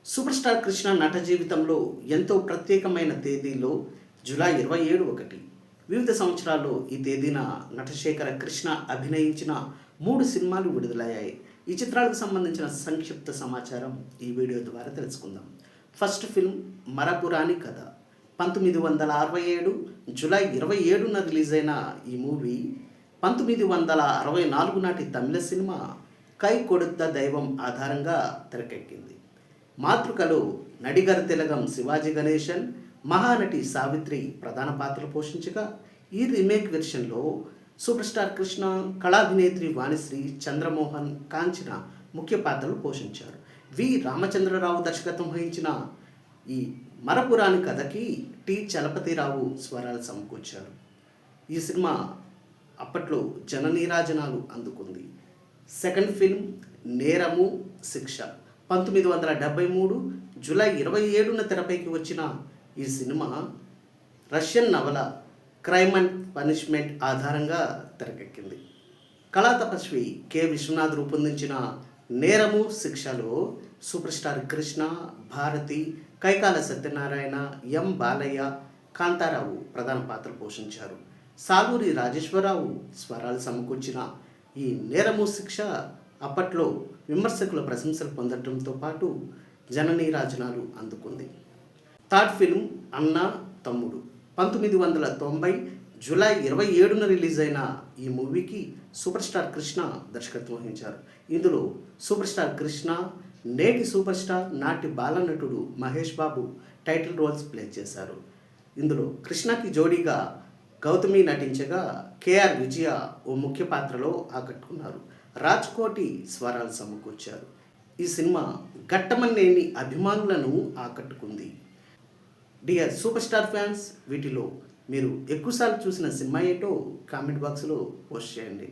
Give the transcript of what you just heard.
Super star Krishna నట జీవితంలో ఎంతో ప్రత్యేకమైన తేదీలో జూలై 27 ఒకటి. వివిధ సంవత్సరాల్లో ఈ తేదీన నటశేఖర కృష్ణ అభినయించిన 3 సినిమాలు విడుదలయ్యాయి. ఈ చిత్రాలకు సంబంధించిన సంక్షిప్త సమాచారం ఈ వీడియో ద్వారా తెలుసుకుందాం. ఫస్ట్ ఫిల్మ్ మరపురాని కథ. 1967 జూలై 27న రిలీజ్ అయిన ఈ మూవీ 1964 నాటి తమిళ సినిమా కై కొడుత్త దైవం ఆధారంగా తెరకెక్కింది. మాతృకలో నడిగర్ తిలగం శివాజీ గణేశన్, మహానటి సావిత్రి ప్రధాన పాత్రలు పోషించగా, ఈ రీమేక్ వెర్షన్లో సూపర్ స్టార్ కృష్ణ, కళాభినేత్రి వాణిశ్రీ, చంద్రమోహన్, కాంచన ముఖ్య పాత్రలు పోషించారు. వి రామచంద్రరావు దర్శకత్వం వహించిన ఈ మరపురాని కథకి టి చలపతిరావు స్వరాలు సమకూర్చారు. ఈ సినిమా అప్పట్లో జననీరాజనాలు అందుకుంది. సెకండ్ ఫిల్మ్ నేరము శిక్ష. 1973 జూలై 27న తెరపైకి వచ్చిన ఈ సినిమా రష్యన్ నవల క్రైమ్ అండ్ పనిష్మెంట్ ఆధారంగా తెరకెక్కింది. కళా తపస్వి కె విశ్వనాథ్ రూపొందించిన నేరము శిక్షలో సూపర్ స్టార్ కృష్ణ, భారతి, కైకాల సత్యనారాయణ, ఎం బాలయ్య, కాంతారావు ప్రధాన పాత్ర పోషించారు. సాలూరి రాజేశ్వరరావు స్వరాలు సమకూర్చిన ఈ నేరము శిక్ష అప్పట్లో విమర్శకుల ప్రశంసలు పొందడంతో పాటు జననీరాజనాలు అందుకుంది. థర్డ్ ఫిల్మ్ అన్న తమ్ముడు. 1990 జూలై 27న రిలీజ్ అయిన ఈ మూవీకి సూపర్ స్టార్ కృష్ణ దర్శకత్వం వహించారు. ఇందులో సూపర్ స్టార్ కృష్ణ, నేటి సూపర్ స్టార్ నాటి బాలనటుడు Mahesh Babu title roles play చేశారు. ఇందులో కృష్ణకి జోడీగా గౌతమి నటించగా, కేఆర్ విజయ ఓ ముఖ్య పాత్రలో ఆకట్టుకున్నారు. రాజ్కోటి స్వరాలు సమకూర్చారు. ఈ సినిమా ఘట్టమనేని అభిమానులను ఆకట్టుకుంది. డియర్ సూపర్ స్టార్ ఫ్యాన్స్, వీటిలో మీరు ఎక్కువసార్లు చూసిన సినిమా ఏంటో కామెంట్ బాక్స్లో పోస్ట్ చేయండి.